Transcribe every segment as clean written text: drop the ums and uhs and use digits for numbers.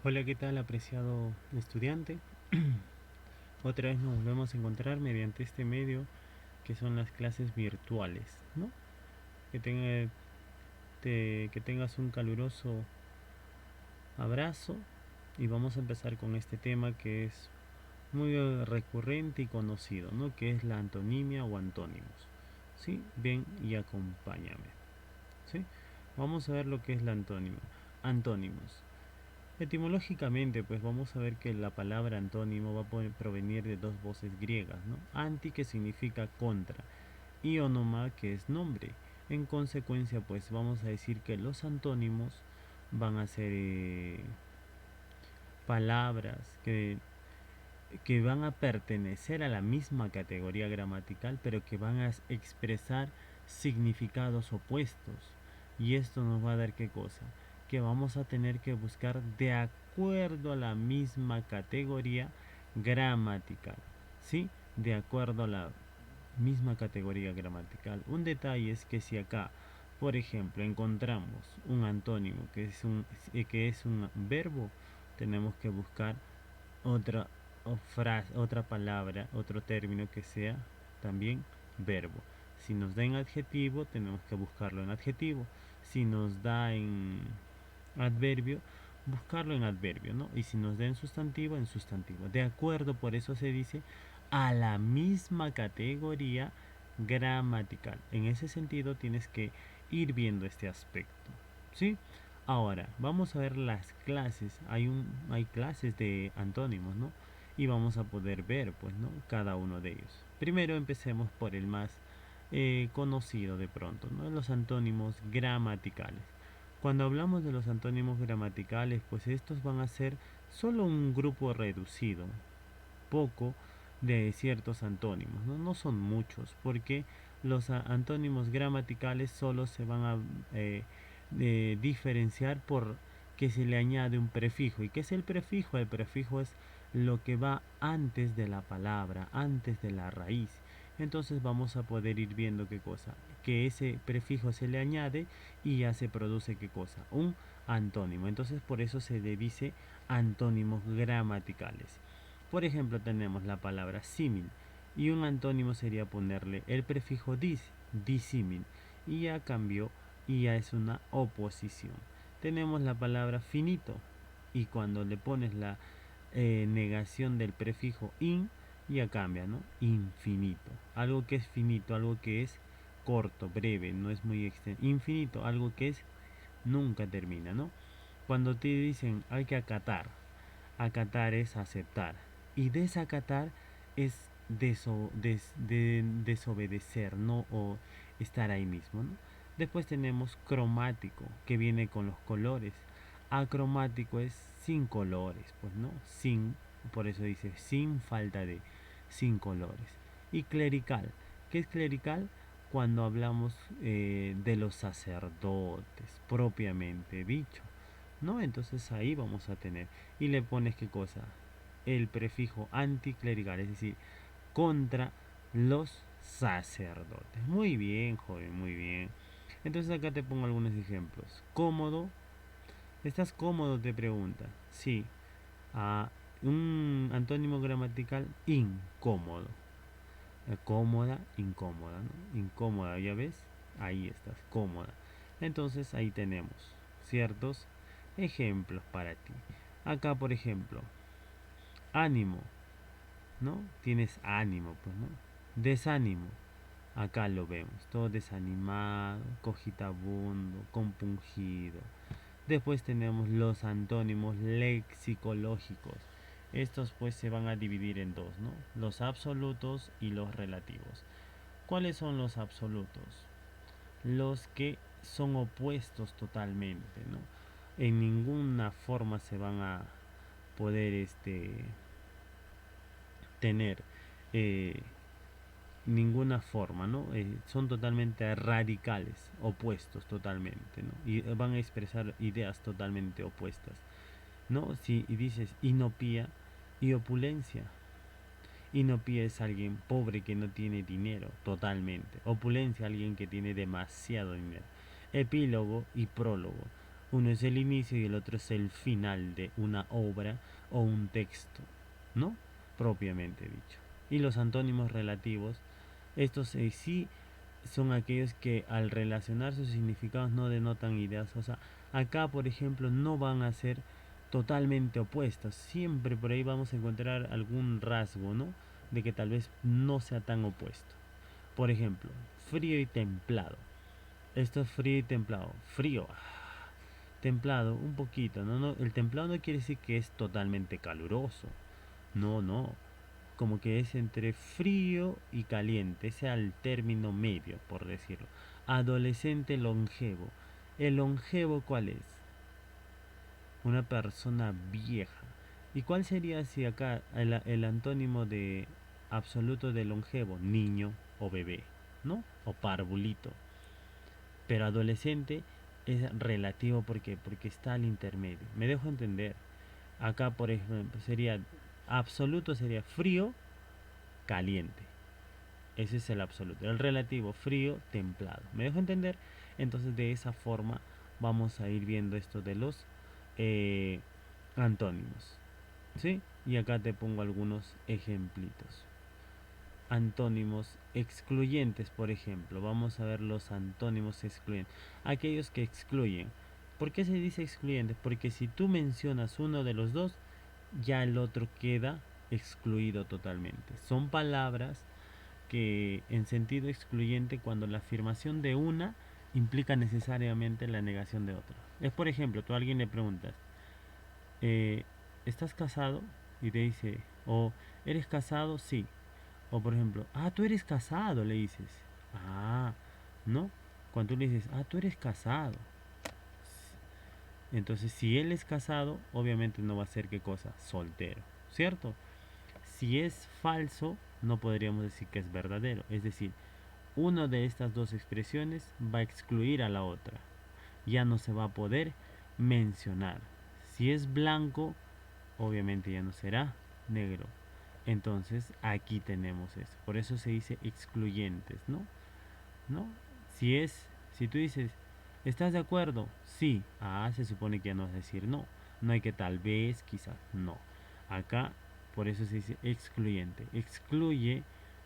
Hola, ¿qué tal, apreciado estudiante? Otra vez nos volvemos a encontrar mediante este medio que son las clases virtuales, ¿no? Que, que tengas un caluroso abrazo y vamos a empezar con este tema que es muy recurrente y conocido, ¿no? Que es la antonimia o antónimos. ¿Sí? Ven y acompáñame. ¿Sí? Vamos a ver lo que es la antónima. Antónimos. Etimológicamente, pues vamos a ver que la palabra antónimo va a provenir de dos voces griegas, ¿no? Anti, que significa contra, y onoma, que es nombre. En consecuencia, pues vamos a decir que los antónimos van a ser palabras que van a pertenecer a la misma categoría gramatical, pero que van a expresar significados opuestos. Y esto nos va a dar qué cosa? Que vamos a tener que buscar de acuerdo a la misma categoría gramatical. ¿Sí? De acuerdo a la misma categoría gramatical. Un detalle es que si acá, por ejemplo, encontramos un antónimo que es un verbo, tenemos que buscar otra frase, otra palabra, otro término que sea también verbo. Si nos da en adjetivo, tenemos que buscarlo en adjetivo. Si nos da en adverbio, buscarlo en adverbio, ¿no? Y si nos da en sustantivo. De acuerdo, por eso se dice a la misma categoría gramatical. En ese sentido tienes que ir viendo este aspecto, ¿sí? Ahora, vamos a ver las clases. Hay clases de antónimos, ¿no? Y vamos a poder ver, pues, ¿no? Cada uno de ellos. Primero empecemos por el más conocido de pronto, ¿no? Los antónimos gramaticales. Cuando hablamos de los antónimos gramaticales, pues estos van a ser solo un grupo reducido, poco de ciertos antónimos, ¿no? No son muchos, porque los antónimos gramaticales solo se van a diferenciar por que se le añade un prefijo. ¿Y qué es el prefijo? El prefijo es lo que va antes de la palabra, antes de la raíz. Entonces vamos a poder ir viendo qué cosa, que ese prefijo se le añade y ya se produce qué cosa, un antónimo. Entonces por eso se le dice antónimos gramaticales. Por ejemplo, tenemos la palabra símil y un antónimo sería ponerle el prefijo dis, disímil, y ya cambió y ya es una oposición. Tenemos la palabra finito y cuando le pones la negación del prefijo in, ya cambia, ¿no? Infinito. Algo que es finito, algo que es corto, breve, no es muy extenso. Infinito, algo que es nunca termina, ¿no? Cuando te dicen hay que acatar, acatar es aceptar. Y desacatar es desobedecer, ¿no? O estar ahí mismo, ¿no? Después tenemos cromático, que viene con los colores. Acromático es sin colores, pues, ¿no? Sin, por eso dice sin falta de, sin colores. Y clerical, ¿qué es clerical? Cuando hablamos de los sacerdotes, propiamente dicho, ¿no? Entonces ahí vamos a tener y le pones qué cosa, el prefijo anticlerical, es decir, contra los sacerdotes. Muy bien, joven, muy bien. Entonces acá te pongo algunos ejemplos. Cómodo, ¿estás cómodo? Te pregunta. Sí. A un antónimo gramatical, incómodo. Cómoda, incómoda, ¿no? Incómoda, ya ves, ahí estás, cómoda. Entonces ahí tenemos ciertos ejemplos para ti. Acá, por ejemplo, ánimo, ¿no? Tienes ánimo, pues, ¿no? Desánimo, acá lo vemos, todo desanimado, cogitabundo, compungido. Después tenemos los antónimos lexicológicos. Estos pues se van a dividir en dos, ¿no? Los absolutos y los relativos. ¿Cuáles son los absolutos? Los que son opuestos totalmente, ¿no? En ninguna forma se van a poder tener eh, ninguna forma, ¿no? Son totalmente radicales, opuestos totalmente, ¿no? Y van a expresar ideas totalmente opuestas, ¿no? Si dices inopía y opulencia, inopía es alguien pobre que no tiene dinero, totalmente. Opulencia, alguien que tiene demasiado dinero. Epílogo y prólogo. Uno es el inicio y el otro es el final de una obra o un texto, ¿no? Propiamente dicho. Y los antónimos relativos, estos sí son aquellos que al relacionar sus significados no denotan ideas. O sea, acá, por ejemplo, no van a ser totalmente opuestas. Siempre por ahí vamos a encontrar algún rasgo, ¿no? De que tal vez no sea tan opuesto. Por ejemplo, frío y templado. Esto es frío y templado. Frío. Templado, un poquito. No, el templado no quiere decir que es totalmente caluroso. No, no. Como que es entre frío y caliente. Ese es el término medio, por decirlo. Adolescente longevo. ¿El longevo cuál es? Una persona vieja. ¿Y cuál sería si acá el antónimo de absoluto de longevo? Niño o bebé, ¿no? O parvulito. Pero adolescente es relativo porque está al intermedio. Me dejo entender. Acá, por ejemplo, sería absoluto sería frío, caliente. Ese es el absoluto. El relativo, frío, templado. ¿Me dejo entender? Entonces, de esa forma vamos a ir viendo esto de los eh, antónimos. ¿Sí? Y acá te pongo algunos ejemplitos. Antónimos excluyentes, por ejemplo. Vamos a ver los antónimos excluyentes. Aquellos que excluyen. ¿Por qué se dice excluyente? Porque si tú mencionas uno de los dos, ya el otro queda excluido totalmente. Son palabras que en sentido excluyente cuando la afirmación de una implica necesariamente la negación de otra. Es por ejemplo, tú a alguien le preguntas, eh, ¿estás casado? Y te dice, o ¿eres casado? Sí. O por ejemplo, tú eres casado, le dices. Ah, ¿no? Cuando tú le dices, tú eres casado. Entonces, si él es casado, obviamente no va a ser qué cosa, soltero, ¿cierto? Si es falso, no podríamos decir que es verdadero. Es decir, una de estas dos expresiones va a excluir a la otra. Ya no se va a poder mencionar. Si es blanco, obviamente ya no será negro. Entonces aquí tenemos eso. Por eso se dice excluyentes, ¿no? ¿No? Si tú dices, ¿estás de acuerdo? Sí. Se supone que ya no vas a decir no. No hay que tal vez, quizás, no. Acá, por eso se dice excluyente. Excluye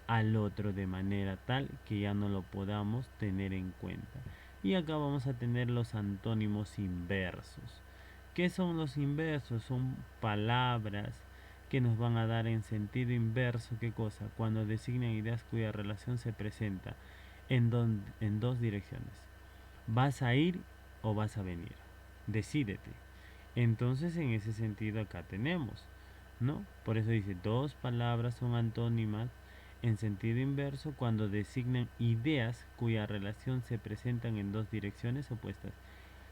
al otro de manera tal que ya no lo podamos tener en cuenta. Y acá vamos a tener los antónimos inversos. ¿Qué son los inversos? Son palabras que nos van a dar en sentido inverso, ¿qué cosa? Cuando designan ideas cuya relación se presenta en dos direcciones. ¿Vas a ir o vas a venir? Decídete. Entonces, en ese sentido acá tenemos, ¿no? Por eso dice, dos palabras son antónimas en sentido inverso cuando designan ideas cuya relación se presentan en dos direcciones opuestas.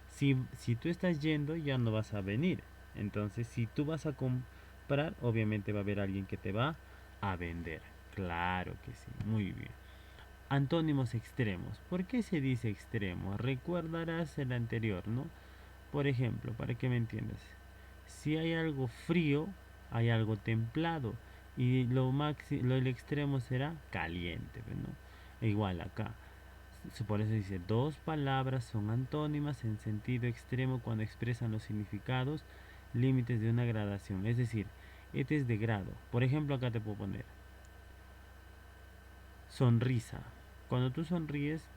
Si tú estás yendo, ya no vas a venir. Entonces, si tú vas a comprar, obviamente va a haber alguien que te va a vender. Claro que sí, muy bien. Antónimos extremos. ¿Por qué se dice extremo? Recordarás el anterior, ¿no? Por ejemplo, para que me entiendas, si hay algo frío, hay algo templado y el extremo será caliente, ¿no? Igual acá. Por eso dice, dos palabras son antónimas en sentido extremo cuando expresan los significados, límites de una gradación. Es decir, este es de grado. Por ejemplo, acá te puedo poner sonrisa. Cuando tú sonríes,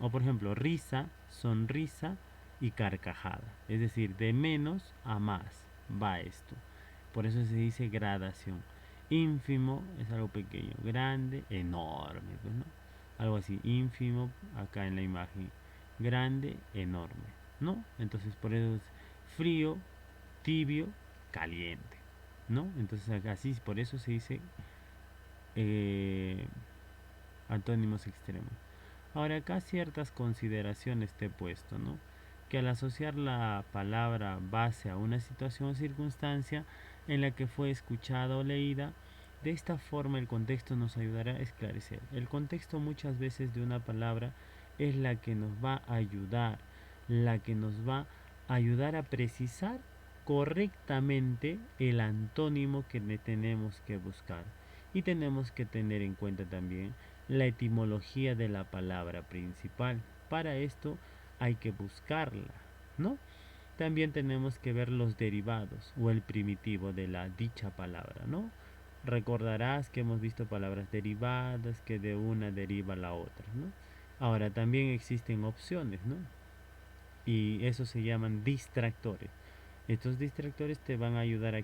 o por ejemplo, risa, sonrisa y carcajada. Es decir, de menos a más va esto. Por eso se dice gradación. Ínfimo es algo pequeño, grande, enorme, pues, ¿no? Algo así, ínfimo acá en la imagen, grande, enorme, ¿no? Entonces por eso es frío, tibio, caliente, ¿no? Entonces acá sí, por eso se dice eh, antónimos extremos. Ahora acá ciertas consideraciones te he puesto, ¿no? Que al asociar la palabra base a una situación o circunstancia en la que fue escuchada o leída, de esta forma el contexto nos ayudará a esclarecer. El contexto muchas veces de una palabra es la que nos va a ayudar, la que nos va a ayudar a precisar correctamente el antónimo que tenemos que buscar. Y tenemos que tener en cuenta también la etimología de la palabra principal. Para esto hay que buscarla. ¿no? También tenemos que ver los derivados o el primitivo de la dicha palabra, ¿no? Recordarás que hemos visto palabras derivadas, que de una deriva la otra, ¿no? Ahora también existen opciones, ¿no? Y eso se llaman distractores. Estos distractores te van a ayudar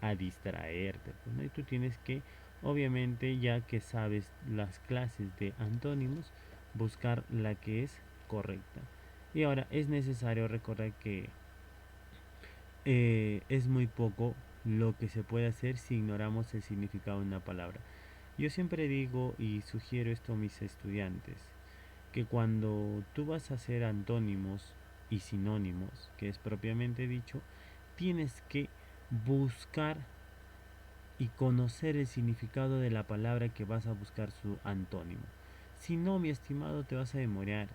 a distraerte, pues, ¿no? Y tú tienes que, obviamente, ya que sabes las clases de antónimos, buscar la que es correcta. Y ahora es necesario recordar que es muy poco lo que se puede hacer si ignoramos el significado de una palabra. Yo siempre digo y sugiero esto a mis estudiantes, que cuando tú vas a hacer antónimos y sinónimos, que es propiamente dicho, tienes que buscar y conocer el significado de la palabra que vas a buscar su antónimo. Si no, mi estimado, te vas a demorar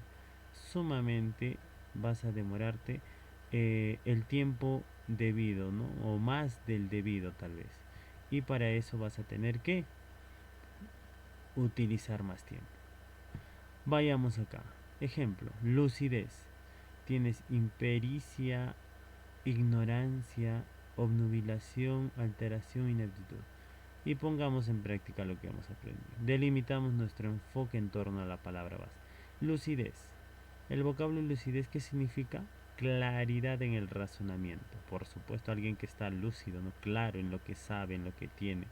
sumamente, vas a demorarte el tiempo debido, ¿no? O más del debido tal vez. Y para eso vas a tener que utilizar más tiempo. Vayamos acá. Ejemplo, lucidez. Tienes impericia, ignorancia, obnubilación, alteración, ineptitud. Y pongamos en práctica lo que hemos aprendido. Delimitamos nuestro enfoque en torno a la palabra base. Lucidez. El vocablo lucidez, ¿qué significa? Claridad en el razonamiento. Por supuesto, alguien que está lúcido, no claro en lo que sabe, en lo que tiene.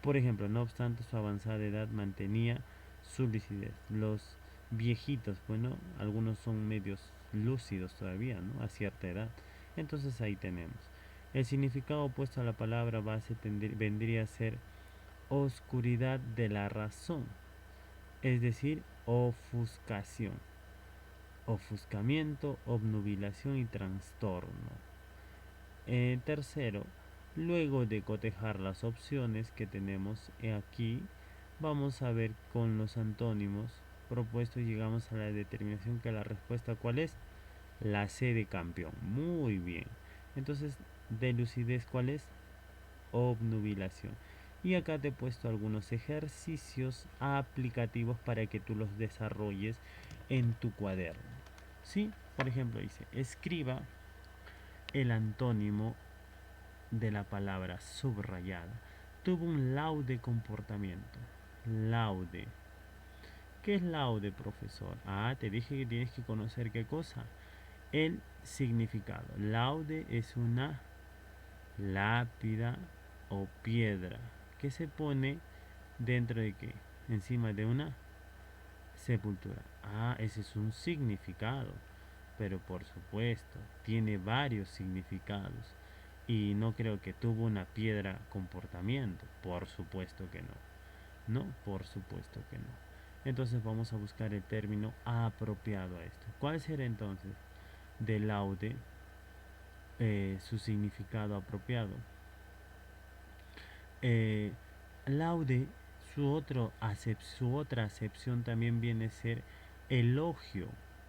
Por ejemplo, no obstante su avanzada edad mantenía su lucidez. Los viejitos, bueno, algunos son medios lúcidos todavía, ¿no? A cierta edad. Entonces ahí tenemos. El significado opuesto a la palabra base vendría a ser oscuridad de la razón, es decir, ofuscación, ofuscamiento, obnubilación y trastorno. Tercero, luego de cotejar las opciones que tenemos aquí, vamos a ver con los antónimos propuestos, llegamos a la determinación que la respuesta ¿cuál es? La C de campeón. Muy bien. Entonces, de lucidez ¿cuál es? Obnubilación. Y acá te he puesto algunos ejercicios aplicativos para que tú los desarrolles en tu cuaderno. ¿Sí? Por ejemplo, dice, escriba el antónimo de la palabra subrayada. Tuvo un laude comportamiento. Laude. ¿Qué es laude, profesor? Ah, te dije que tienes que conocer qué cosa. El significado. Laude es una lápida o piedra que se pone dentro de qué? Encima de una sepultura. Ah, ese es un significado. Pero por supuesto, tiene varios significados. Y no creo que tuvo una piedra comportamiento. Por supuesto que no. No, por supuesto que no. Entonces vamos a buscar el término apropiado a esto. ¿Cuál será entonces de laude su significado apropiado? Eh, Laude, su otra acepción también viene a ser elogio,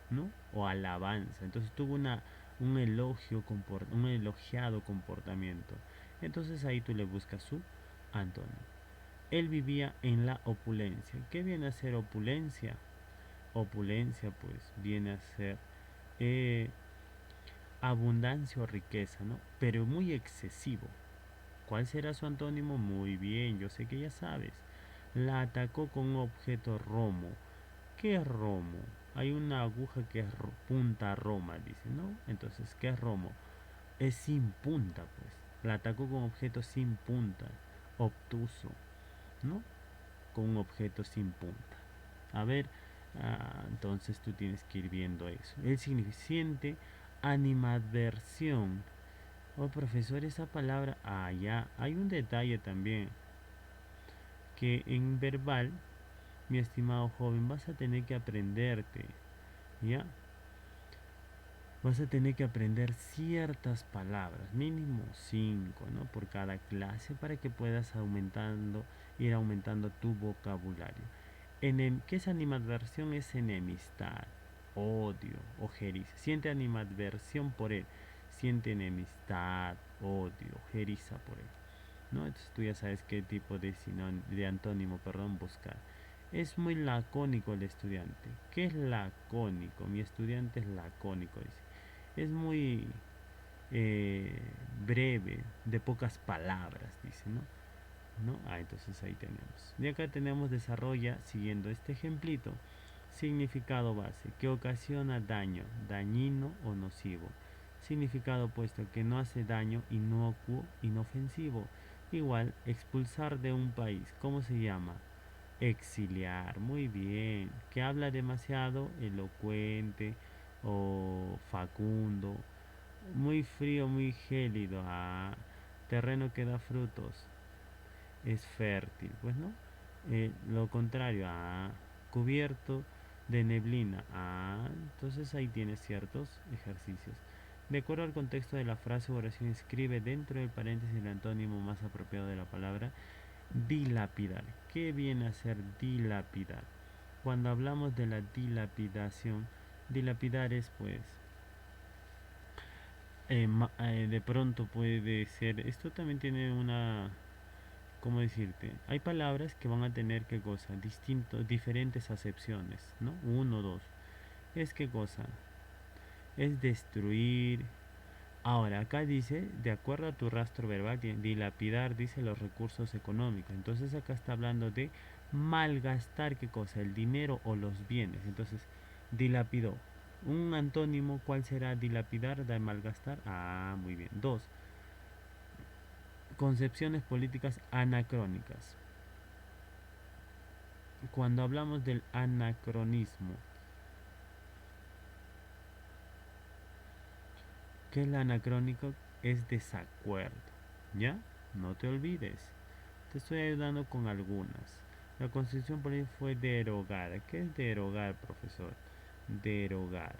¿no? O alabanza. Entonces tuvo un elogio, un elogiado comportamiento. Entonces ahí tú le buscas su antónimo. Él vivía en la opulencia. ¿Qué viene a ser opulencia? Opulencia, pues, viene a ser eh, abundancia o riqueza, ¿no? Pero muy excesivo. ¿Cuál será su antónimo? Muy bien, yo sé que ya sabes. La atacó con un objeto romo. ¿Qué es romo? Hay una aguja que es punta roma, dice, ¿no? Entonces, ¿qué es romo? Es sin punta, pues. La atacó con un objeto sin punta, obtuso, ¿no? Con un objeto sin punta. A ver, entonces tú tienes que ir viendo eso. El significante animadversión. Oh, profesor, esa palabra, ya, hay un detalle también, que en verbal, mi estimado joven, vas a tener que aprenderte, ¿ya? Vas a tener que aprender ciertas palabras, mínimo 5, ¿no? Por cada clase para que puedas ir aumentando tu vocabulario. ¿Qué es animadversión? Es enemistad, odio, ojeriza. Siente animadversión por él, siente enemistad, odio, ojeriza por él, ¿no? Entonces tú ya sabes qué tipo de antónimo, perdón, buscar. Es muy lacónico el estudiante. ¿Qué es lacónico? Mi estudiante es lacónico, dice. es muy eh, breve, de pocas palabras, dice, ¿no? ¿No? Entonces ahí tenemos. Y acá tenemos desarrolla, siguiendo este ejemplito, significado base, que ocasiona daño, dañino o nocivo. Significado opuesto, que no hace daño, inocuo, inofensivo. Igual, expulsar de un país. ¿Cómo se llama? Exiliar. Muy bien. Que habla demasiado, elocuente o facundo. Muy frío, muy gélido. Terreno que da frutos, es fértil, pues no. Lo contrario, cubierto de neblina. Entonces ahí tienes ciertos ejercicios. De acuerdo al contexto de la frase o oración, escribe dentro del paréntesis el antónimo más apropiado de la palabra dilapidar. ¿Qué viene a ser dilapidar? Cuando hablamos de la dilapidación, dilapidar es pues de pronto puede ser, esto también tiene una, ¿cómo decirte? Hay palabras que van a tener qué cosa, diferentes acepciones, ¿no? Uno, dos. Es qué cosa, es destruir. Ahora, acá dice, de acuerdo a tu rastro verbal, dilapidar, dice los recursos económicos. Entonces acá está hablando de malgastar, qué cosa, el dinero o los bienes. Entonces, dilapidó. Un antónimo, ¿cuál será dilapidar, de malgastar? Muy bien. Dos, concepciones políticas anacrónicas. Cuando hablamos del anacronismo, ¿qué es el anacrónico? Es desacuerdo, ¿ya? No te olvides. Te estoy ayudando con algunas. La constitución política fue derogada. ¿Qué es derogar, profesor? Derogar.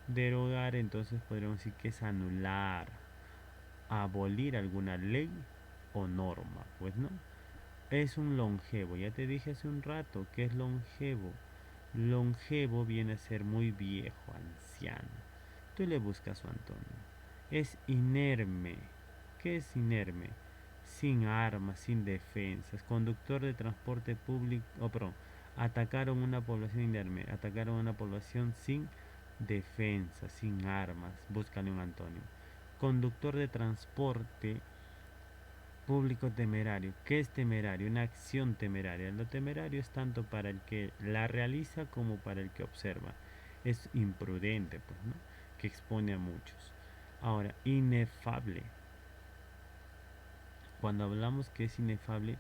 Derogar, entonces podríamos decir que es anular, abolir alguna ley o norma, pues no. Es un longevo. Ya te dije hace un rato que es longevo. Longevo viene a ser muy viejo, anciano. Tú le buscas su antónimo. Es inerme. ¿Qué es inerme? Sin armas, sin defensas. Conductor de transporte público. Perdón. Atacaron una población inerme. Atacaron una población sin defensa, sin armas. Búscale un antónimo. Conductor de transporte público temerario. ¿Qué es temerario? Una acción temeraria. Lo temerario es tanto para el que la realiza como para el que observa. Es imprudente, pues, ¿no? Que expone a muchos. Ahora, inefable. Cuando hablamos que es inefable,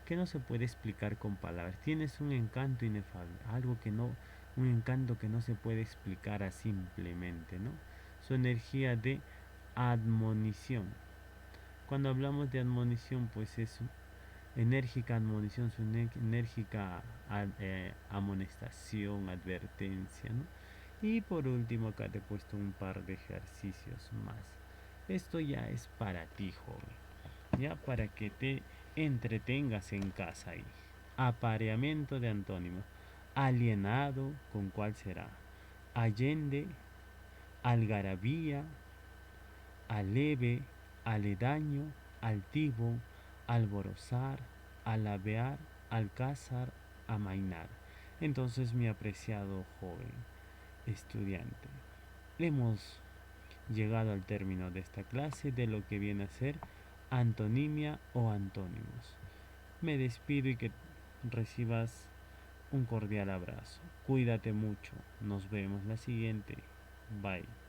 que no se puede explicar con palabras. Tienes un encanto inefable, algo que no, un encanto que no se puede explicar a simplemente, ¿no? Su energía de admonición. Cuando hablamos de admonición, pues es enérgica admonición, su enérgica amonestación, advertencia, ¿no? Y por último, acá te he puesto un par de ejercicios más. Esto ya es para ti, joven, ya para que te entretengas en casa ahí. Apareamiento de antónimos. Alienado, ¿con cuál será? Allende, algarabía, aleve, aledaño, altivo, alborozar, alabear, alcázar, amainar. Entonces, mi apreciado joven estudiante, hemos llegado al término de esta clase de lo que viene a ser antonimia o antónimos. Me despido y que recibas un cordial abrazo. Cuídate mucho. Nos vemos la siguiente. Bye.